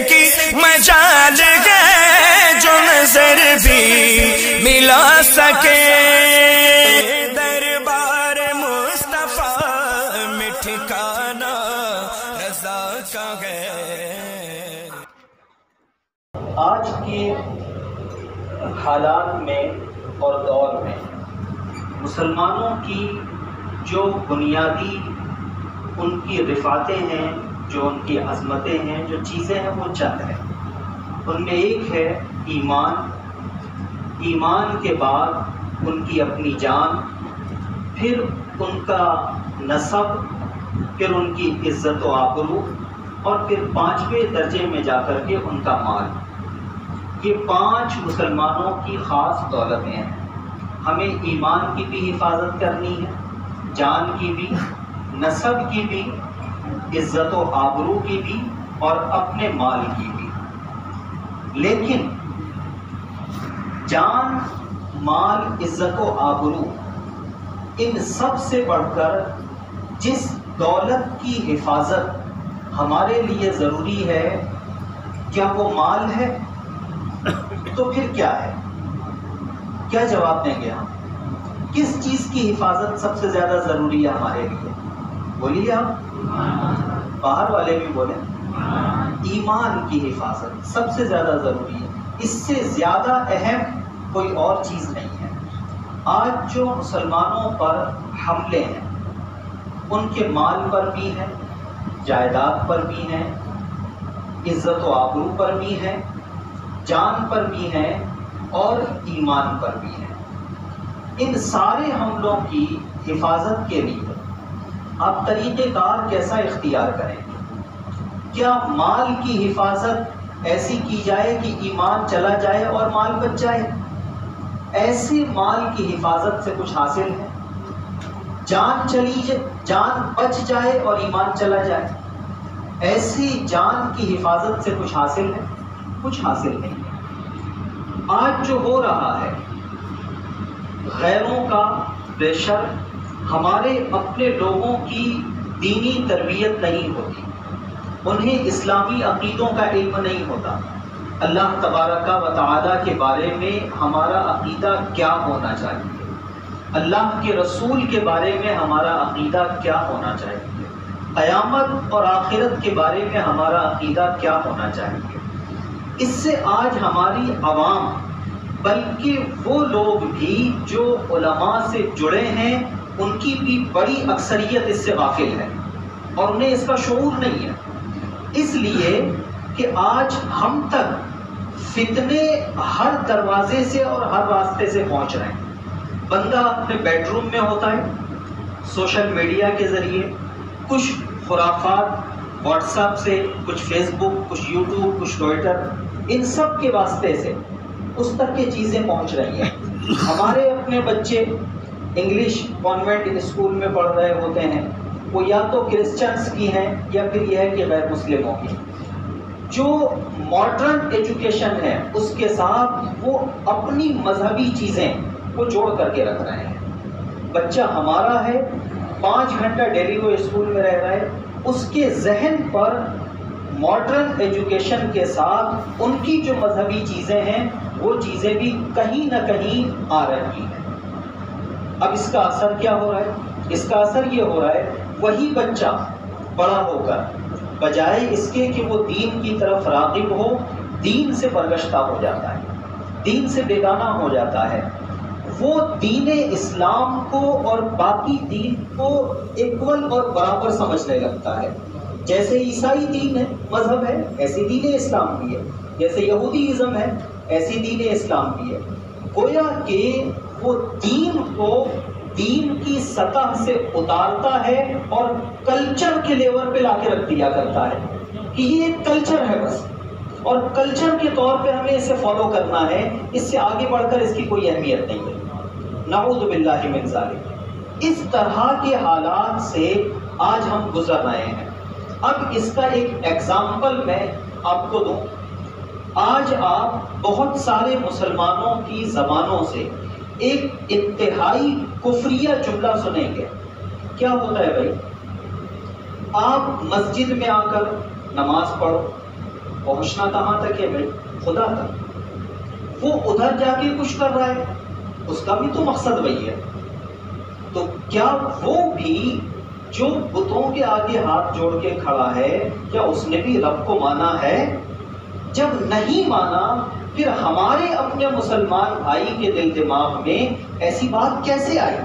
کی مجال ہے جو نظر بھی ملا سکے، دربار مصطفیٰ میں ٹھکانا رضا کا ہے۔ آج کے حالات میں اور دور میں مسلمانوں کی جو بنیادی ان کی رفعتیں ہیں، جو ان کی عظمتیں ہیں، جو چیزیں ہیں، وہ چند ہیں۔ ان میں ایک ہے ایمان، ایمان کے بعد ان کی اپنی جان، پھر ان کا نسب، پھر ان کی عزت و آبرو، اور پھر 5ویں درجے میں جا کر کے ان کا مال۔ یہ 5 مسلمانوں کی خاص دولتیں ہیں۔ ہمیں ایمان کی بھی حفاظت کرنی ہے، جان کی بھی، نسب کی بھی، عزت و آبرو کی بھی، اور اپنے مال کی بھی۔ لیکن جان، مال، عزت و آبرو، ان سب سے بڑھ کر جس دولت کی حفاظت ہمارے لیے ضروری ہے، کیا وہ مال ہے؟ تو پھر کیا ہے؟ کیا جواب دیں گے ہم؟ کس چیز کی حفاظت سب سے زیادہ ضروری ہے ہمارے لیے؟ بولیے آپ، باہر والے بھی بولیں۔ ایمان کی حفاظت سب سے زیادہ ضروری ہے، اس سے زیادہ اہم کوئی اور چیز نہیں ہے۔ آج جو مسلمانوں پر حملے ہیں، ان کے مال پر بھی ہیں، جائیداد پر بھی ہیں، عزت و آبرو پر بھی ہیں، جان پر بھی ہیں، اور ایمان پر بھی ہیں۔ ان سارے حملوں کی حفاظت کے لیے آپ طریقہ کار کیسا اختیار کریں گے؟ کیا مال کی حفاظت ایسی کی جائے کہ ایمان چلا جائے اور مال بچ جائے؟ ایسے مال کی حفاظت سے کچھ حاصل ہے؟ جان بچ جائے اور ایمان چلا جائے، ایسی جان کی حفاظت سے کچھ حاصل ہے؟ کچھ حاصل نہیں ہے۔ آج جو ہو رہا ہے، غیروں کا پریشر، ہمارے اپنے لوگوں کی دینی تربیت نہیں ہوتی، انہیں اسلامی عقیدوں کا علم نہیں ہوتا، اللہ تبارک و تعالیٰ کے بارے میں ہمارا عقیدہ کیا ہونا چاہیے، اللہ کے رسول کے بارے میں ہمارا عقیدہ کیا ہونا چاہیے، قیامت اور آخرت کے بارے میں ہمارا عقیدہ کیا ہونا چاہیے۔ اس سے آج ہماری عوام، بلکہ وہ لوگ بھی جو علماء سے جڑے ہیں، ان کی بھی بڑی اکثریت اس سے غافل ہے اور انہیں اس کا شعور نہیں ہے، اس لیے کہ آج ہم تک فتنے ہر دروازے سے اور ہر راستے سے پہنچ رہے ہیں۔ بندہ اپنے بیڈ روم میں ہوتا ہے، سوشل میڈیا کے ذریعے کچھ خرافات واٹس ایپ سے، کچھ فیس بک، کچھ یوٹیوب، کچھ ٹویٹر، ان سب کے واسطے سے اس تک کی چیزیں پہنچ رہی ہیں۔ ہمارے اپنے بچے انگلش کانوینٹ اسکول میں پڑھ رہے ہوتے ہیں، وہ یا تو کرسچنس کی ہیں یا پھر یہ ہے کہ غیر مسلموں کی۔ جو ماڈرن ایجوکیشن ہے اس کے ساتھ وہ اپنی مذہبی چیزیں وہ جوڑ کر کے رکھ رہے ہیں۔ بچہ ہمارا ہے، 5 گھنٹہ ڈیلی وہ اسکول میں رہ رہا ہے، اس کے ذہن پر ماڈرن ایجوکیشن کے ساتھ ان کی جو مذہبی چیزیں ہیں وہ چیزیں بھی کہیں نہ کہیں آ رہی ہیں۔ اب اس کا اثر کیا ہو رہا ہے؟ اس کا اثر یہ ہو رہا ہے، وہی بچہ بڑا ہو کر بجائے اس کے کہ وہ دین کی طرف راغب ہو، دین سے برگشتہ ہو جاتا ہے، دین سے بیگانہ ہو جاتا ہے۔ وہ دین اسلام کو اور باقی دین کو ایکول اور برابر سمجھنے لگتا ہے۔ جیسے عیسائی دین ہے، مذہب ہے، ایسی دین اسلام بھی ہے، جیسے یہودی ازم ہے، ایسی دین اسلام بھی ہے۔ گویا کہ وہ دین کو دین کی سطح سے اتارتا ہے اور کلچر کے لیول پہ لا کے رکھ دیا کرتا ہے کہ یہ ایک کلچر ہے بس، اور کلچر کے طور پہ ہمیں اسے فالو کرنا ہے، اس سے آگے بڑھ کر اس کی کوئی اہمیت نہیں ہے۔ نعوذ باللہ من ذالک۔ اس طرح کے حالات سے آج ہم گزر رہے ہیں۔ اب اس کا ایک ایگزامپل میں آپ کو دوں۔ آج آپ بہت سارے مسلمانوں کی زبانوں سے ایک انتہائی کفریہ جملہ سنیں گے۔ کیا ہوتا ہے بھائی؟ آپ مسجد میں آ کر نماز پڑھو، پہنچنا کہاں تک ہے بھائی؟ خدا تک۔ وہ ادھر جا کے کچھ کر رہا ہے، اس کا بھی تو مقصد وہی ہے۔ تو کیا وہ بھی جو بتوں کے آگے ہاتھ جوڑ کے کھڑا ہے، کیا اس نے بھی رب کو مانا ہے؟ جب نہیں مانا، پھر ہمارے اپنے مسلمان بھائی کے دل دماغ میں ایسی بات کیسے آئی؟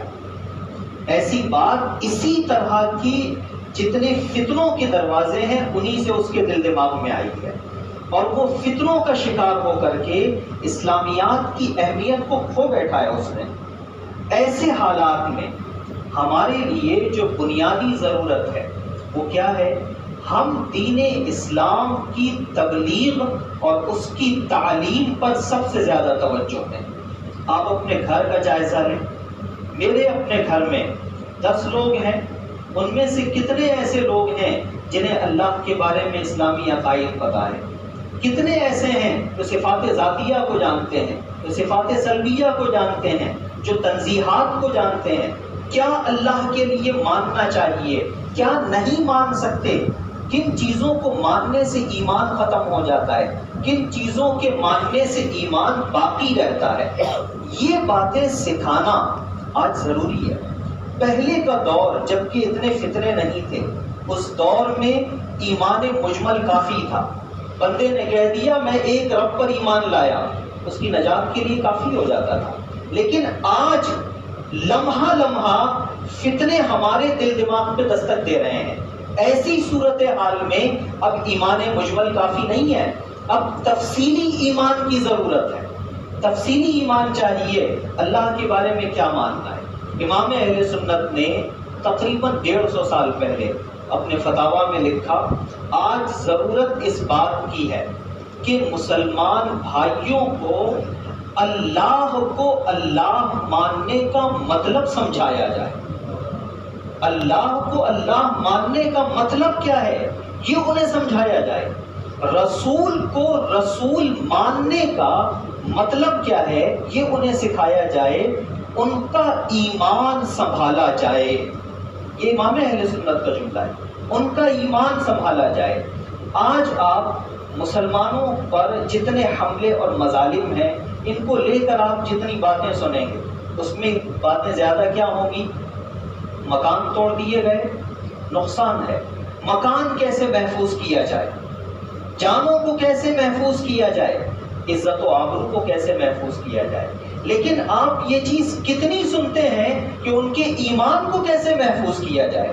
ایسی بات اسی طرح کی جتنے فتنوں کے دروازے ہیں انہی سے اس کے دل دماغ میں آئی ہے، اور وہ فتنوں کا شکار ہو کر کے اسلامیات کی اہمیت کو کھو بیٹھا ہے اس نے۔ ایسے حالات میں ہمارے لیے جو بنیادی ضرورت ہے وہ کیا ہے؟ ہم دین اسلام کی تبلیغ اور اس کی تعلیم پر سب سے زیادہ توجہ دیں۔ آپ اپنے گھر کا جائزہ لیں۔ میرے اپنے گھر میں 10 لوگ ہیں، ان میں سے کتنے ایسے لوگ ہیں جنہیں اللہ کے بارے میں اسلامی عقائد پتہ ہے؟ کتنے ایسے ہیں جو صفات ذاتیہ کو جانتے ہیں، جو صفات سلبیہ کو جانتے ہیں، جو تنزیہات کو جانتے ہیں؟ کیا اللہ کے لیے ماننا چاہیے، کیا نہیں مان سکتے، کن چیزوں کو ماننے سے ایمان ختم ہو جاتا ہے، کن چیزوں کے ماننے سے ایمان باقی رہتا ہے، یہ باتیں سکھانا آج ضروری ہے۔ پہلے کا دور جبکہ اتنے فتنے نہیں تھے، اس دور میں ایمان مجمل کافی تھا۔ بندے نے کہہ دیا میں ایک رب پر ایمان لایا، اس کی نجات کے لیے کافی ہو جاتا تھا۔ لیکن آج لمحہ لمحہ فتنے ہمارے دل دماغ پہ دستک دے رہے ہیں۔ ایسی صورتحال میں اب ایمان مجمل کافی نہیں ہے، اب تفصیلی ایمان کی ضرورت ہے۔ تفصیلی ایمان چاہیے، اللہ کے بارے میں کیا ماننا ہے۔ امام اہل سنت نے تقریباً 150 سال پہلے اپنے فتاویٰ میں لکھا، آج ضرورت اس بات کی ہے کہ مسلمان بھائیوں کو اللہ ماننے کا مطلب سمجھایا جائے۔ اللہ کو اللہ ماننے کا مطلب کیا ہے یہ انہیں سمجھایا جائے۔ رسول کو رسول ماننے کا مطلب کیا ہے یہ انہیں سکھایا جائے، ان کا ایمان سنبھالا جائے۔ یہ امام اہل سنت کا جملہ ہے، ان کا ایمان سنبھالا جائے۔ آج آپ مسلمانوں پر جتنے حملے اور مظالم ہیں ان کو لے کر آپ جتنی باتیں سنیں گے اس میں باتیں زیادہ کیا ہوں گی؟ مکان توڑ دیے گئے، نقصان ہے، مکان کیسے محفوظ کیا جائے، جانوں کو کیسے محفوظ کیا جائے، عزت و آبرو کو کیسے محفوظ کیا جائے۔ لیکن آپ یہ چیز کتنی سنتے ہیں کہ ان کے ایمان کو کیسے محفوظ کیا جائے؟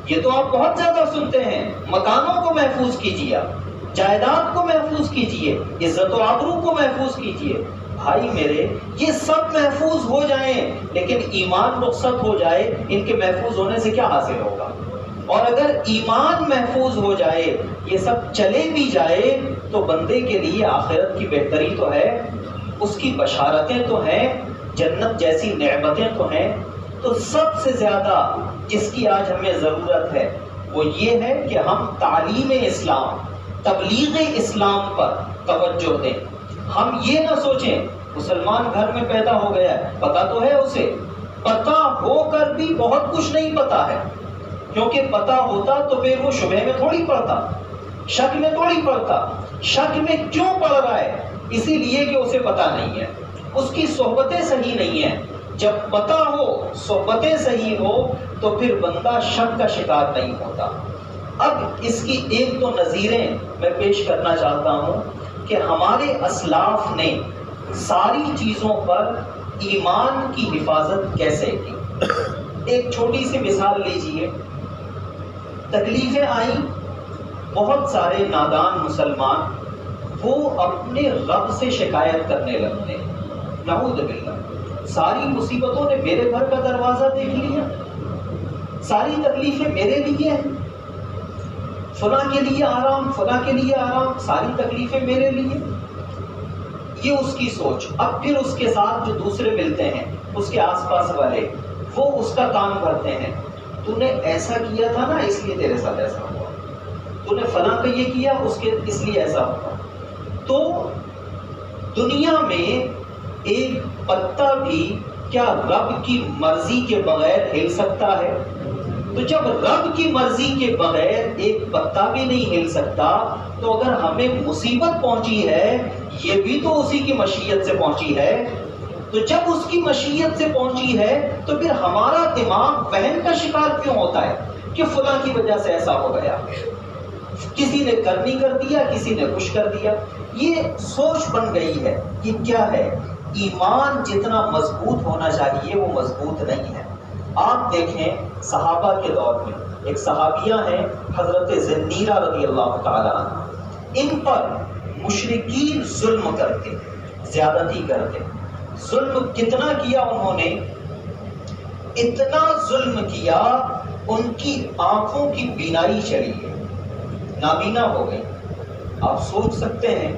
یہ تو آپ بہت زیادہ سنتے ہیں، مکانوں کو محفوظ کیجیے، جائیداد کو محفوظ کیجیے، عزت و آبرو کو محفوظ کیجیے۔ بھائی میرے یہ سب محفوظ ہو جائیں لیکن ایمان رخصت ہو جائے، ان کے محفوظ ہونے سے کیا حاصل ہوگا؟ اور اگر ایمان محفوظ ہو جائے، یہ سب چلے بھی جائے تو بندے کے لیے آخرت کی بہتری تو ہے، اس کی بشارتیں تو ہیں، جنت جیسی نعمتیں تو ہیں۔ تو سب سے زیادہ جس کی آج ہمیں ضرورت ہے وہ یہ ہے کہ ہم تعلیم اسلام، تبلیغ اسلام پر توجہ دیں۔ ہم یہ نہ سوچیں مسلمان گھر میں پیدا ہو گیا ہے، پتہ تو ہے اسے، پتہ ہو کر بھی بہت کچھ نہیں پتا ہے، کیونکہ پتہ ہوتا تو پھر وہ شبہ میں تھوڑی پڑتا، شک میں تھوڑی پڑتا۔ شک میں کیوں پڑ رہا ہے؟ اسی لیے کہ اسے پتہ نہیں ہے، اس کی صحبتیں صحیح نہیں ہیں۔ جب پتہ ہو، صحبتیں صحیح ہو تو پھر بندہ شک کا شکار نہیں ہوتا۔ اب اس کی ایک دو نظیریں میں پیش کرنا چاہتا ہوں کہ ہمارے اسلاف نے ساری چیزوں پر ایمان کی حفاظت کیسے کی۔ ایک چھوٹی سی مثال لیجئے، تکلیفیں آئیں، بہت سارے نادان مسلمان وہ اپنے رب سے شکایت کرنے لگتے ہیں، نعوذ باللہ، ساری مصیبتوں نے میرے گھر کا دروازہ دیکھ لیا، ساری تکلیفیں میرے لیے ہیں، فلاں کے لیے آرام، فلاں کے لیے آرام، ساری تکلیفیں میرے لیے۔ یہ اس کی سوچ۔ اب پھر اس کے ساتھ جو دوسرے ملتے ہیں، اس کے آس پاس والے، وہ اس کا کام کرتے ہیں، تو نے ایسا کیا تھا نا اس لیے تیرے ساتھ ایسا ہوا، تو نے فلاں کا یہ کیا اس لیے ایسا ہوا۔ تو دنیا میں ایک پتا بھی کیا رب کی مرضی کے بغیر ہل سکتا ہے؟ تو جب رب کی مرضی کے بغیر ایک پتا بھی نہیں ہل سکتا تو اگر ہمیں مصیبت پہنچی ہے یہ بھی تو اسی کی مشیت سے پہنچی ہے، تو جب اس کی مشیت سے پہنچی ہے تو پھر ہمارا دماغ وہم کا شکار کیوں ہوتا ہے کہ فلاں کی وجہ سے ایسا ہو گیا، کسی نے کرنی کر دیا، کسی نے کچھ کر دیا. یہ سوچ بن گئی ہے. یہ کیا ہے؟ ایمان جتنا مضبوط ہونا چاہیے وہ مضبوط نہیں ہے. آپ دیکھیں صحابہ کے دور میں ایک صحابیہ ہیں حضرت زنیرہ رضی اللہ تعالیٰ عنہ، ان پر مشرکین ظلم کرتے، زیادتی کرتے. ظلم کتنا کیا انہوں نے؟ اتنا ظلم کیا ان کی آنکھوں کی بینائی چلی گئی، نابینا ہو گئی. آپ سوچ سکتے ہیں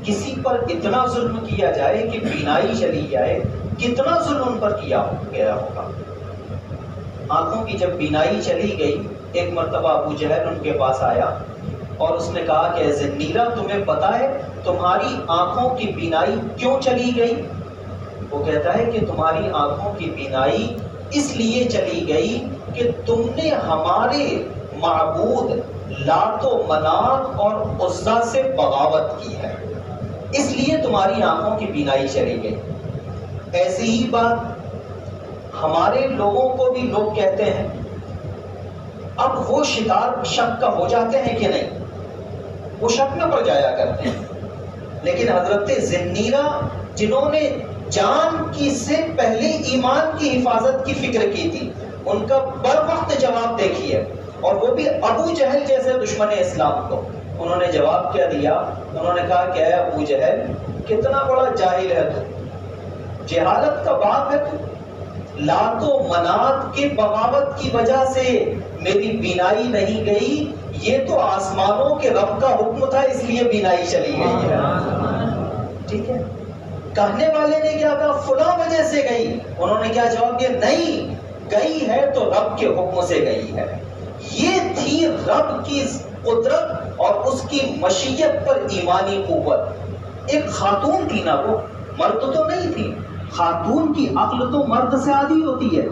کسی پر اتنا ظلم کیا جائے کہ بینائی چلی جائے، کتنا ظلم ان پر کیا گیا ہوگا. آنکھوں کی جب بینائی چلی گئی، ایک مرتبہ ابو جہل ان کے پاس آیا اور اس نے کہا کہ زنیرہ تمہیں پتا ہے تمہاری آنکھوں کی بینائی کیوں چلی گئی؟ وہ کہتا ہے کہ تمہاری آنکھوں کی بینائی اس لیے چلی گئی کہ تم نے ہمارے معبود لات و منات اور عزا سے بغاوت کی ہے، اس لیے تمہاری آنکھوں کی بینائی چلی گئی. ایسی ہی بات ہمارے لوگوں کو بھی لوگ کہتے ہیں. اب وہ شکار شک کا ہو جاتے ہیں کہ نہیں؟ وہ شک میں پڑ جایا کرتے ہیں. لیکن حضرت زنیرہ جنہوں نے جان کی سے پہلے ایمان کی حفاظت کی فکر کی تھی، ان کا بر وقت جواب دیکھیے، اور وہ بھی ابو جہل جیسے دشمن اسلام کو. انہوں نے جواب کیا دیا؟ انہوں نے کہا کہ اے ابو جہل کتنا بڑا جاہل ہے تو، جہالت کا باپ ہے تو. لات و منات کے بغاوت کی وجہ سے میری بینائی نہیں گئی، یہ تو آسمانوں کے رب کا حکم تھا اس لیے بینائی چلی گئی ہے. ٹھیک ہے. کہنے والے نے کیا کہا؟ فلاں وجہ سے گئی. انہوں نے کیا جواب دیا؟ نہیں گئی ہے تو رب کے حکم سے گئی ہے. یہ تھی رب کی قدرت اور اس کی مشیت پر ایمانی قوت. ایک خاتون تھی نا، وہ مرد تو نہیں تھی. خاتون کی عقل تو مرد سے آدھی ہوتی ہے،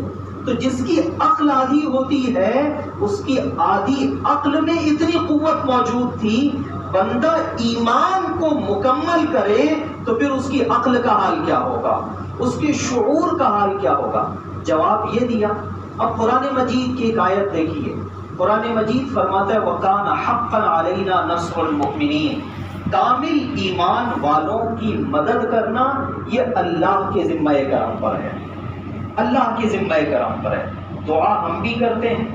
تو جس کی عقل آدھی ہوتی ہے اس کی آدھی عقل میں اتنی قوت موجود تھی. بندہ ایمان کو مکمل کرے تو پھر اس کی عقل کا حال کیا ہوگا، اس کے شعور کا حال کیا ہوگا. جواب یہ دیا. اب قرآن مجید کی ایک آیت دیکھیے. قرآن مجید فرماتا ہے وَقَانَ حَقًّا عَلَيْنَا نَصْرُ الْمُؤْمِنِينَ. کامل ایمان والوں کی مدد کرنا یہ اللہ کے ذمہ کرم پر ہے، اللہ کے ذمہ کرم پر ہے. دعا ہم بھی کرتے ہیں،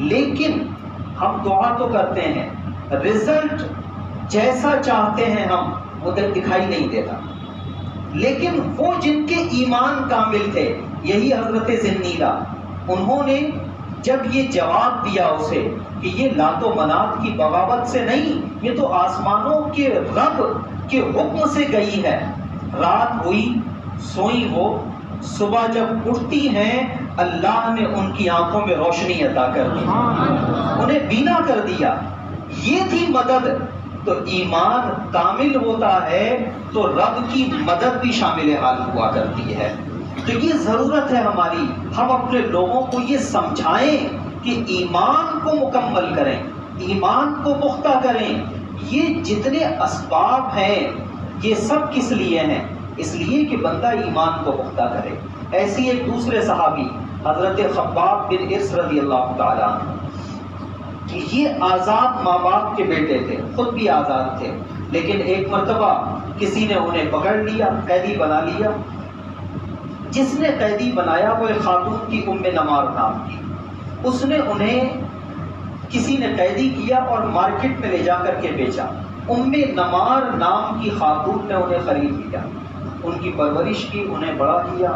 لیکن ہم دعا تو کرتے ہیں، رزلٹ جیسا چاہتے ہیں ہم ادھر دکھائی نہیں دیتا. لیکن وہ جن کے ایمان کامل تھے، یہی حضرت زنیرہ، انہوں نے جب یہ جواب دیا اسے کہ یہ لات و منات کی بغاوت سے نہیں، یہ تو آسمانوں کے رب کے حکم سے گئی ہے. رات ہوئی، سوئی وہ، صبح جب اٹھتی ہیں اللہ نے ان کی آنکھوں میں روشنی عطا کر دی، انہیں بینا کر دیا. یہ تھی مدد. تو ایمان کامل ہوتا ہے تو رب کی مدد بھی شامل حال ہوا کرتی ہے. تو یہ ضرورت ہے ہماری، ہم اپنے لوگوں کو یہ سمجھائیں کہ ایمان کو مکمل کریں، ایمان کو پختہ کریں. یہ جتنے اسباب ہیں یہ سب کس لیے ہیں؟ اس لیے کہ بندہ ایمان کو پختہ کرے. ایسی ایک دوسرے صحابی حضرت خباب بن ارس رضی اللہ تعالیٰ عنہ، یہ آزاد ماں باپ کے بیٹے تھے، خود بھی آزاد تھے، لیکن ایک مرتبہ کسی نے انہیں پکڑ لیا، قیدی بنا لیا. جس نے قیدی بنایا وہ ایک خاتون کی ام نمار نام کی. اس نے انہیں کسی نے قیدی کیا اور مارکیٹ میں لے جا کر کے بیچا. ام نمار نام کی خاتون نے انہیں خرید لیا، ان کی پرورش کی، انہیں بڑا کیا.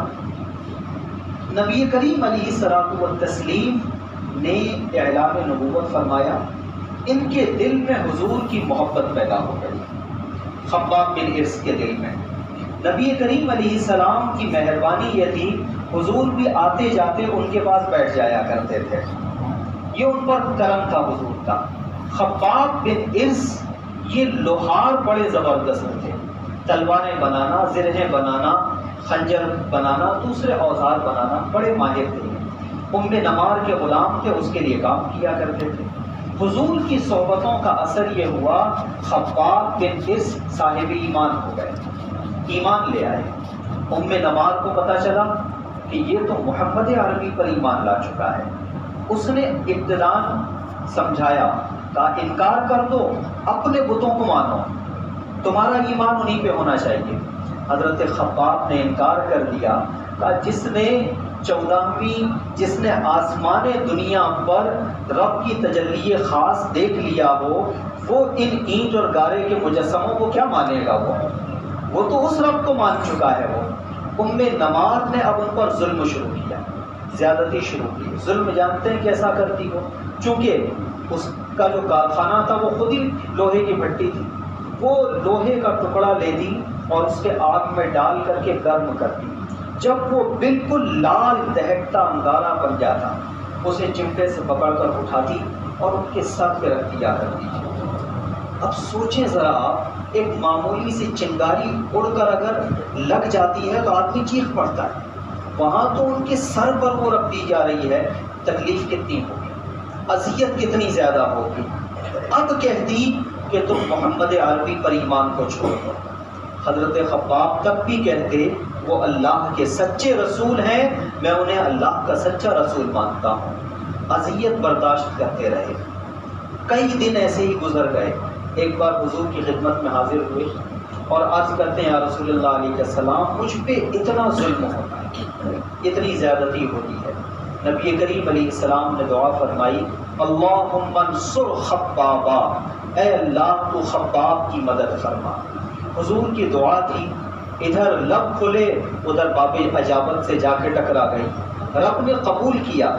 نبی کریم علیہ الصلوۃ والتسلیم نے اعلان نبوت فرمایا. ان کے دل میں حضور کی محبت پیدا ہو گئی، خباب بن ارس کے دل میں. نبی کریم علیہ السلام کی مہربانی یہ تھی حضور بھی آتے جاتے ان کے پاس بیٹھ جایا کرتے تھے، یہ ان پر کرم تھا حضور کا. خباب بن ارس یہ لوہار بڑے زبردست تھے، تلواریں بنانا، زرہیں بنانا، خنجر بنانا، دوسرے اوزار بنانا بڑے ماہر تھے. ام نمار کے غلام تھے، اس کے لیے کام کیا کرتے تھے. حضور کی صحبتوں کا اثر یہ ہوا، خباب بن اس صاحب ایمان ہو گئے، ایمان لے آئے۔ ام نمار کو پتا چلا کہ یہ تو محمد عربی پر ایمان لا چکا ہے۔ اس نے ابتداءً سمجھایا، کہا انکار کر دو، اپنے بتوں کو مانو، تمہارا ایمان انہی پہ ہونا چاہیے۔ حضرت خباب نے انکار کر دیا، کہا جس نے 14ویں، جس نے آسمان دنیا پر رب کی تجلی خاص دیکھ لیا ہو، وہ ان اینٹ اور گارے کے مجسموں کو کیا مانے گا؟ وہ تو اس رب کو مان چکا ہے۔ وہ ام نمار نے اب ان پر ظلم شروع کیا، زیادتی شروع کی۔ ظلم جانتے ہیں کیسا کرتی ہو؟ چونکہ اس کا جو کارخانہ تھا وہ خود ہی لوہے کی بھٹی تھی، وہ لوہے کا ٹکڑا لے دی اور اس کے آگ میں ڈال کر کے گرم کر دی۔ جب وہ بالکل لال دہکتا انگارہ بن جاتا، اسے چمٹے سے پکڑ کر اٹھاتی اور ان کے سر پہ رکھ دیا کرتی تھی۔ اب سوچیں ذرا آپ، ایک معمولی سی چنگاری اڑ کر اگر لگ جاتی ہے تو آدمی چیخ پڑتا ہے، وہاں تو ان کے سر پر وہ رکھ دی جا رہی ہے، تکلیف کتنی ہوگی، اذیت کتنی زیادہ ہوگی۔ اب کہتی کہ تم محمد عربی پر ایمان کو چھوڑ دو۔ حضرت خباب تب بھی کہتے وہ اللہ کے سچے رسول ہیں، میں انہیں اللہ کا سچا رسول مانتا ہوں۔ اذیت برداشت کرتے رہے، کئی دن ایسے ہی گزر گئے۔ ایک بار حضور کی خدمت میں حاضر ہوئے اور عرض کرتے ہیں یا رسول اللہ علیہ السلام، مجھ پہ اتنا ظلم ہوتا ہے، اتنی زیادتی ہوتی ہے۔ نبی کریم علیہ السلام نے دعا فرمائی، اللہم انصر خبابا، اے اللہ تو خباب کی مدد فرما۔ حضور کی دعا تھی، ادھر لب کھلے ادھر باب اجابت سے جا کے ٹکرا گئی، رب نے قبول کیا۔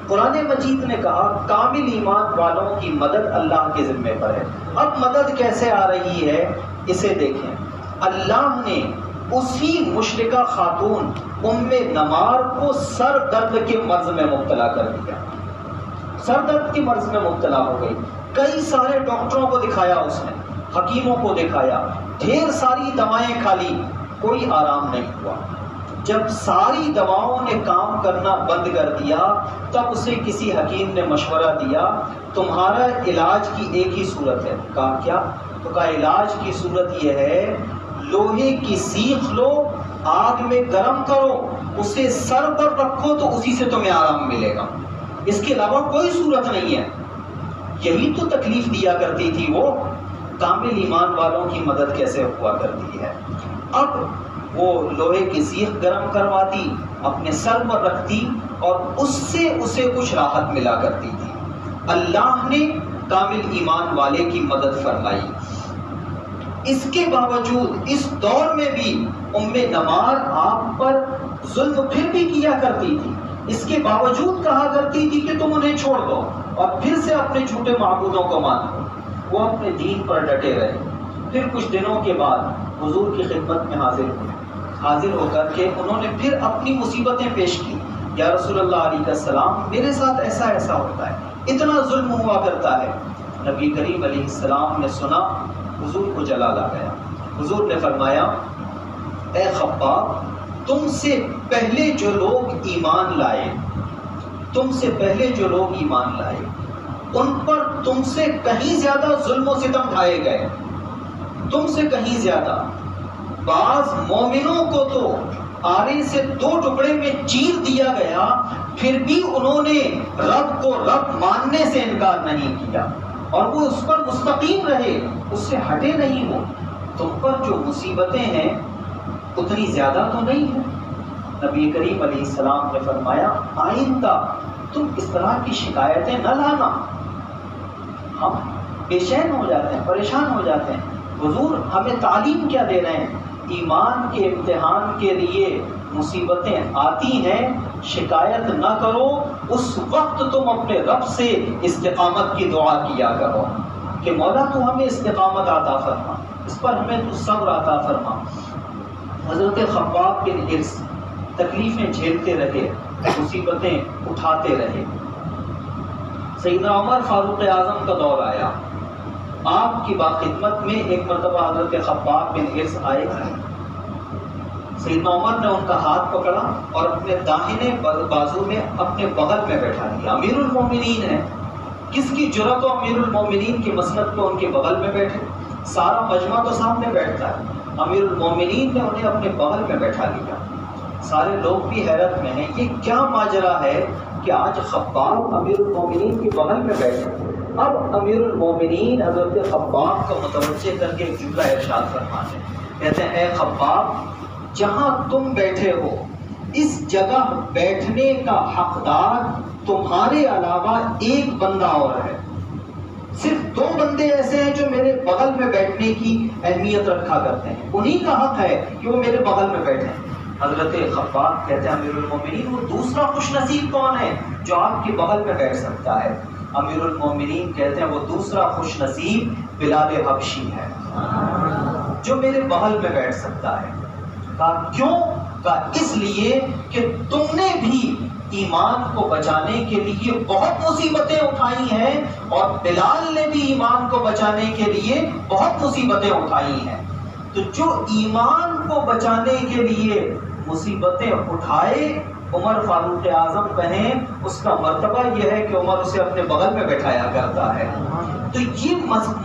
قرآن مجید نے کہا کامل ایمان والوں کی مدد اللہ کے ذمے پر ہے۔ اب مدد کیسے آ رہی ہے اسے دیکھیں۔ اللہ نے اسی مشرکہ خاتون ام نمار کو سر درد کے مرض میں مبتلا کر دیا، سر درد کے مرض میں مبتلا ہو گئی۔ کئی سارے ڈاکٹروں کو دکھایا، اس نے حکیموں کو دکھایا، ڈھیر ساری دوائیں کھا لی، کوئی آرام نہیں ہوا۔ جب ساری دواؤں نے کام کرنا بند کر دیا، تب اسے کسی حکیم نے مشورہ دیا تمہارا علاج کی ایک ہی صورت ہے۔ کہا کیا؟ تو کہا علاج کی صورت یہ ہے لوہے کی سیخ لو، آگ میں گرم کرو، اسے سر پر رکھو تو اسی سے تمہیں آرام ملے گا، اس کے علاوہ کوئی صورت نہیں ہے۔ یہی تو تکلیف دیا کرتی تھی وہ۔ کامل ایمان والوں کی مدد کیسے ہوا کرتی ہے؟ اب وہ لوہے کی سیخ گرم کرواتی، اپنے سر پر رکھتی اور اس سے اسے کچھ راحت ملا کرتی تھی۔ اللہ نے کامل ایمان والے کی مدد فرمائی۔ اس کے باوجود اس دور میں بھی ام نمار آپ پر ظلم پھر بھی کیا کرتی تھی، اس کے باوجود کہا کرتی تھی کہ تم انہیں چھوڑ دو اور پھر سے اپنے جھوٹے معبودوں کو مانو۔ وہ اپنے دین پر ڈٹے رہے۔ پھر کچھ دنوں کے بعد حضور کی خدمت میں حاضر ہوئے، حاضر ہو کر کے انہوں نے پھر اپنی مصیبتیں پیش کی۔ یا رسول اللہ علیہ السلام، میرے ساتھ ایسا ایسا ہوتا ہے، اتنا ظلم ہوا کرتا ہے۔ نبی کریم علیہ السلام نے سنا، حضور کو جلال آ گیا۔ حضور نے فرمایا اے خباب، تم سے پہلے جو لوگ ایمان لائے، تم سے پہلے جو لوگ ایمان لائے ان پر تم سے کہیں زیادہ ظلم و ستم ڈھائے گئے، تم سے کہیں زیادہ۔ بعض مومنوں کو تو آرے سے 2 ٹکڑے میں چیر دیا گیا، پھر بھی انہوں نے رب کو رب ماننے سے انکار نہیں کیا اور وہ اس پر مستقیم رہے، اس سے ہٹے نہیں ہو۔ تم پر جو مصیبتیں ہیں اتنی زیادہ تو نہیں ہے۔ نبی کریم علیہ السلام نے فرمایا آئندہ تم اس طرح کی شکایتیں نہ لانا۔ ہم بے چین ہو جاتے ہیں، پریشان ہو جاتے ہیں، حضور ہمیں تعلیم کیا دے رہے ہیں؟ ایمان کے امتحان کے لیے مصیبتیں آتی ہیں، شکایت نہ کرو، اس وقت تم اپنے رب سے استقامت کی دعا کیا کرو کہ مولا تو ہمیں استقامت عطا فرما، اس پر ہمیں تو صبر عطا فرما۔ حضرت خباب بن ارس تکلیفیں جھیلتے رہے، مصیبتیں اٹھاتے رہے۔ سیدنا عمر فاروق اعظم کا دور آیا، آپ کی باخدمت میں ایک مرتبہ حضرت خباب بن ارس آئے۔ سیدنا عمر نے ان کا ہاتھ پکڑا اور اپنے داہنے بازو میں اپنے بغل میں بیٹھا دیا۔ امیر المومنین ہیں، کس کی جرأت ہو امیر المومنین کی مسند پہ ان کے بغل میں بیٹھے؟ سارا مجمع تو سامنے بیٹھتا ہے، امیر المومنین نے انہیں اپنے بغل میں بیٹھا لیا۔ سارے لوگ بھی حیرت میں ہیں، یہ کیا ماجرا ہے کہ آج خباب امیر المومنین کے بغل میں بیٹھے؟ اب امیر المومنین حضرت خباب کو متوجہ کر کے ایک جملہ ارشاد فرماتے ہیں، کہتے ہیں اے خباب، جہاں تم بیٹھے ہو اس جگہ بیٹھنے کا حقدار تمہارے علاوہ ایک بندہ اور ہے۔ صرف 2 بندے ایسے ہیں جو میرے بغل میں بیٹھنے کی اہمیت رکھا کرتے ہیں، انہی کا حق ہے کہ وہ میرے بغل میں بیٹھیں۔ حضرت خباب کہتے ہیں امیر المومنین وہ دوسرا خوش نصیب کون ہے جو آپ کے بغل میں بیٹھ سکتا ہے؟ امیر المومنین کہتے ہیں وہ دوسرا خوش نصیب بلال حبشی ہے جو میرے بغل میں بیٹھ سکتا ہے۔ کہا کیوں؟ کہا اس لیے کہ تم نے بھی ایمان کو بچانے کے لیے بہت مصیبتیں اٹھائی ہیں اور بلال نے بھی ایمان کو بچانے کے لیے بہت مصیبتیں اٹھائی ہیں۔ تو جو ایمان کو بچانے کے لیے مصیبتیں اٹھائے عمر فاروق اعظم کہیں، اس کا مرتبہ یہ ہے کہ عمر اسے اپنے بغل میں بٹھایا کرتا ہے۔ تو یہ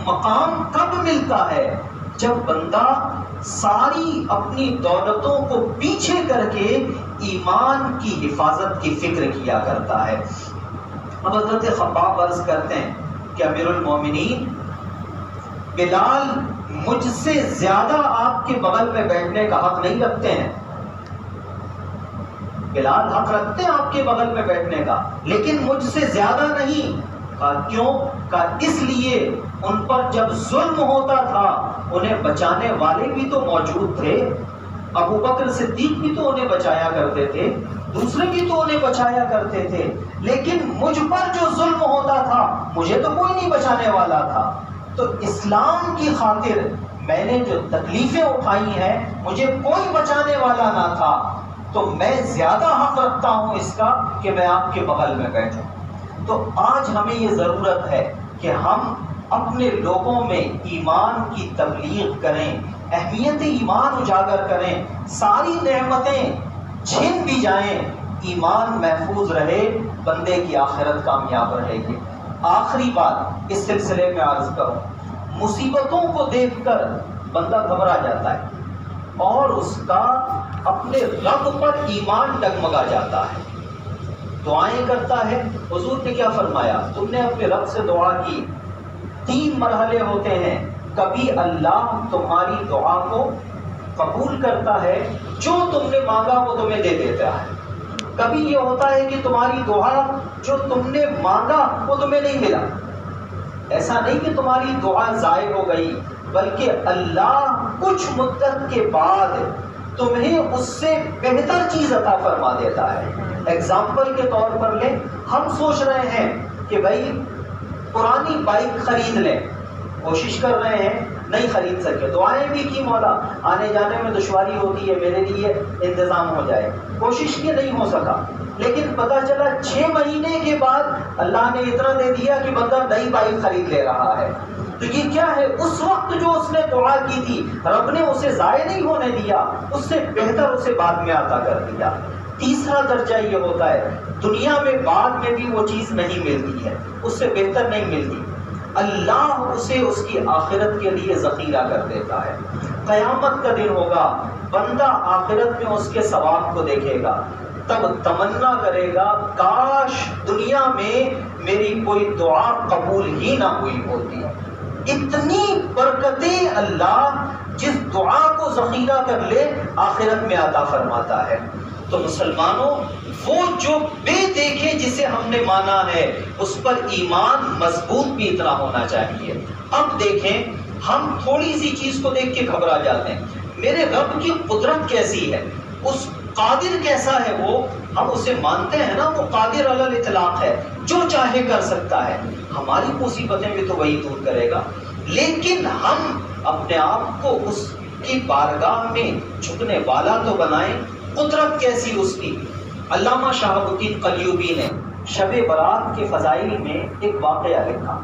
مقام کب ملتا ہے؟ جب بندہ ساری اپنی دولتوں کو پیچھے کر کے ایمان کی حفاظت کی فکر کیا کرتا ہے۔ اب حضرت خباب عرض کرتے ہیں کہ امیر المومنین، بلال مجھ سے زیادہ آپ کے بغل میں بیٹھنے کا حق نہیں رکھتے ہیں۔ بلال حق رکھتے ہیں آپ کے بغل میں بیٹھنے کا، لیکن مجھ سے زیادہ نہیں۔ کہا کیوں؟ کہا اس لیے ان پر جب ظلم ہوتا تھا انہیں بچانے والے بھی تو موجود تھے، ابو بکر صدیق بھی تو انہیں بچایا کرتے تھے، دوسرے بھی تو انہیں بچایا کرتے تھے، لیکن مجھ پر جو ظلم ہوتا تھا مجھے تو کوئی نہیں بچانے والا تھا۔ تو اسلام کی خاطر میں نے جو تکلیفیں اٹھائی ہیں مجھے کوئی بچانے والا نہ تھا، تو میں زیادہ حق رکھتا ہوں اس کا کہ میں آپ کے بغل میں بیٹھوں۔ تو آج ہمیں یہ ضرورت ہے کہ ہم اپنے لوگوں میں ایمان کی تبلیغ کریں، اہمیت ایمان اجاگر کریں، ساری نعمتیں چھن بھی جائیں، ایمان محفوظ رہے، بندے کی آخرت کامیاب رہے گی۔ آخری بات اس سلسلے میں عرض کروں، مصیبتوں کو دیکھ کر بندہ گھبرا جاتا ہے اور اس کا اپنے رب پر ایمان ڈگمگا جاتا ہے، دعائیں کرتا ہے۔ حضور نے کیا فرمایا؟ تم نے اپنے رب سے دعا کی، 3 مرحلے ہوتے ہیں، کبھی اللہ تمہاری دعا کو قبول کرتا ہے، جو تم نے مانگا وہ تمہیں دے دیتا ہے۔ کبھی یہ ہوتا ہے کہ تمہاری دعا جو تم نے مانگا وہ تمہیں نہیں ملا۔ ایسا نہیں کہ تمہاری دعا ضائع ہو گئی، بلکہ اللہ کچھ مدت کے بعد تمہیں اس سے بہتر چیز عطا فرما دیتا ہے۔ ایگزامپل کے طور پر لیں، ہم سوچ رہے ہیں کہ بھائی پرانی بائک خرید لیں، کوشش کر رہے ہیں نہیں خرید سکے، دعائیں بھی کی مولا آنے جانے میں دشواری ہوتی ہے، میرے لیے انتظام ہو جائے، کوشش کی نہیں ہو سکا، لیکن پتا چلا 6 مہینے کے بعد اللہ نے اتنا دے دیا کہ بندہ نئی بائک خرید لے رہا ہے۔ تو یہ کیا ہے؟ اس وقت جو اس نے دعا کی تھی رب نے اسے ضائع نہیں ہونے دیا، اس سے بہتر اسے بعد میں عطا کر دیا۔ تیسرا درجہ یہ ہوتا ہے، دنیا میں بعد میں بھی وہ چیز نہیں ملتی ہے، اس سے بہتر نہیں ملتی، اللہ اسے اس کی آخرت کے لیے ذخیرہ کر دیتا ہے۔ قیامت کا دن ہوگا، بندہ آخرت میں اس کے ثواب کو دیکھے گا، تب تمنا کرے گا کاش دنیا میں میری کوئی دعا قبول ہی نہ ہوئی ہوتی۔ اتنی برکتیں اللہ جس دعا کو ذخیرہ کر لے آخرت میں عطا فرماتا ہے۔ تو مسلمانوں، وہ جو بے دیکھے جسے ہم نے مانا ہے اس پر ایمان مضبوط بھی اتنا ہونا چاہیے۔ اب دیکھیں، ہم تھوڑی سی چیز کو دیکھ کے گھبرا جاتے ہیں، میرے رب کی قدرت کیسی ہے، اس قادر کیسا ہے، وہ ہم اسے مانتے ہیں نا، وہ قادر علی الاطلاق ہے، جو چاہے کر سکتا ہے، ہماری مصیبتیں بھی تو وہی دور کرے گا، لیکن ہم اپنے آپ کو اس کی بارگاہ میں جھکنے والا تو بنائیں۔ قدرت کیسی اس کی۔ علامہ شہاب الدین قلیوبی نے شب برات کے فضائل میں ایک واقعہ لکھا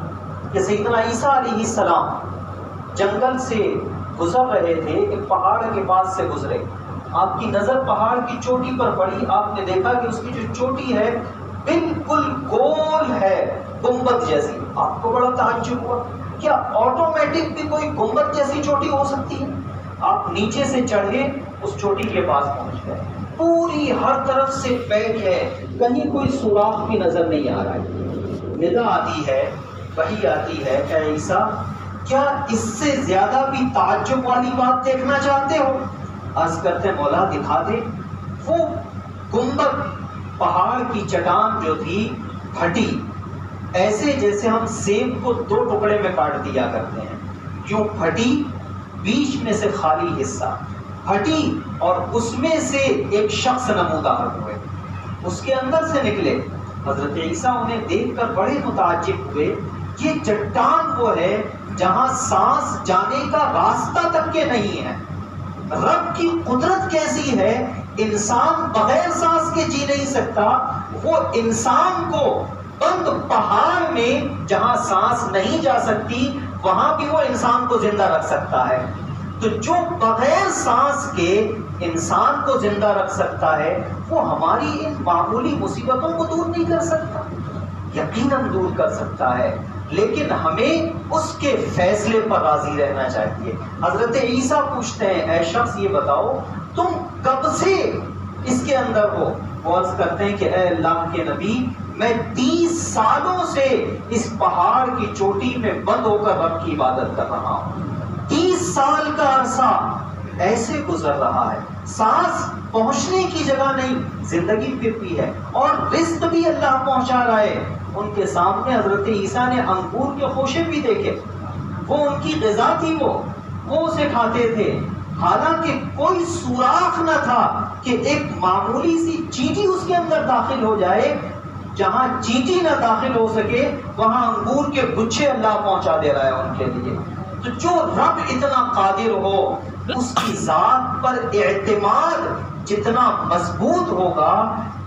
کہ سیدنا عیسیٰ علیہ السلام جنگل سے گزر رہے تھے، ایک پہاڑ کے پاس سے گزرے، آپ کی نظر پہاڑ کی چوٹی پر پڑی، آپ نے دیکھا کہ اس کی جو چوٹی ہے بالکل گول ہے، گنبد جیسی. آپ کو بڑا تعجب ہوا, کیا آٹومیٹک بھی کوئی گنبد جیسی چوٹی ہو سکتی ہے؟ آپ نیچے سے چڑھے اس چوٹی کے پاس پہنچ گئے, پوری ہر طرف سے پیک ہے, کہیں کوئی سوراخ بھی نظر نہیں آ رہا ہے. ندا آتی ہے, وحی آتی ہے, اے عیسیٰ کیا اس سے زیادہ بھی تعجب والی بات دیکھنا چاہتے ہو؟ عرض کرتے مولا دکھا دے. وہ گنبد پہاڑ کی چٹان جو تھی پھٹی, ایسے جیسے ہم سیب کو 2 ٹکڑے میں کاٹ دیا کرتے ہیں, یوں پھٹی, بیچ میں سے خالی حصہ پھٹی, اور اس میں سے ایک شخص نمودار ہوئے, اس کے اندر سے نکلے. حضرت عیسیٰ انہیں دیکھ کر بڑے متعجب ہوئے. یہ چٹان وہ ہے جہاں سانس جانے کا راستہ تک کے نہیں ہے. رب کی قدرت کیسی ہے, انسان بغیر سانس کے جی نہیں سکتا, وہ انسان کو بند پہاڑ میں جہاں سانس نہیں جا سکتی وہاں بھی وہ انسان کو زندہ رکھ سکتا ہے. تو جو بغیر سانس کے انسان کو زندہ رکھ سکتا ہے وہ ہماری ان معمولی مصیبتوں کو دور نہیں کر سکتا؟ یقیناً دور کر سکتا ہے, لیکن ہمیں اس کے فیصلے پر راضی رہنا چاہیے. حضرت عیسیٰ پوچھتے ہیں اے شخص یہ بتاؤ تم کب سے اس کے اندر ہو؟ وہ عرض کرتے ہیں کہ اے اللہ کے نبی میں 30 سالوں سے اس پہاڑ کی چوٹی میں بند ہو کر رب کی عبادت کر رہا ہوں. 30 سال کا عرصہ ایسے گزر رہا ہے, سانس پہنچنے کی جگہ نہیں, زندگی پھرتی ہے اور رزق بھی اللہ پہنچا رہا ہے. ان کے سامنے حضرت عیسیٰ نے انگور کے خوشے بھی دیکھے, وہ ان کی غذا تھی, وہ اسے کھاتے تھے, حالانکہ کوئی سوراخ نہ تھا کہ ایک معمولی سی چینٹی اس کے اندر داخل ہو جائے. جہاں چینٹی نہ داخل ہو سکے وہاں انگور کے گچھے اللہ پہنچا دے رہا ہے ان کے لیے. تو جو رب اتنا قادر ہو اس کی ذات پر اعتماد جتنا مضبوط ہوگا,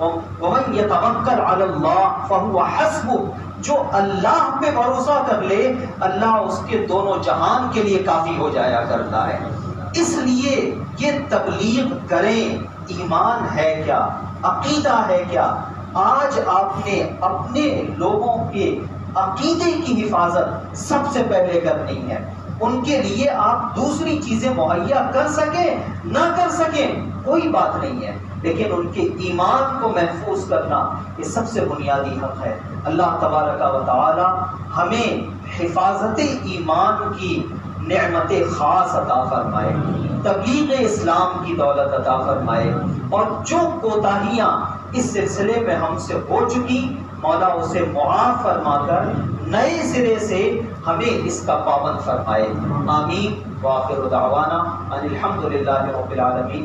وَمَن يَتَوَكَّلْ عَلَى اللَّهِ فَهُوَ حَسْبُهُ, جو اللہ پہ بھروسہ کر لے اللہ اس کے دونوں جہان کے لیے کافی ہو جایا کرتا ہے. اس لیے یہ تبلیغ کریں, ایمان ہے کیا, عقیدہ ہے کیا. آج آپ نے اپنے لوگوں کے عقیدے کی حفاظت سب سے پہلے کرنی ہے. ان کے لیے آپ دوسری چیزیں مہیا کر سکیں نہ کر سکیں کوئی بات نہیں ہے, لیکن ان کے ایمان کو محفوظ کرنا یہ سب سے بنیادی حق ہے. اللہ تبارک و تعالی ہمیں حفاظت ایمان کی نعمت خاص عطا فرمائے, تبلیغ اسلام کی دولت عطا فرمائے, اور جو کوتاہیاں اس سلسلے میں ہم سے ہو چکی مولا اسے معاف فرما کر نئے سرے سے ہمیں اس کا پابند فرمائے. آمین. وآخر دعوانا ان الحمد للہ رب العالمین.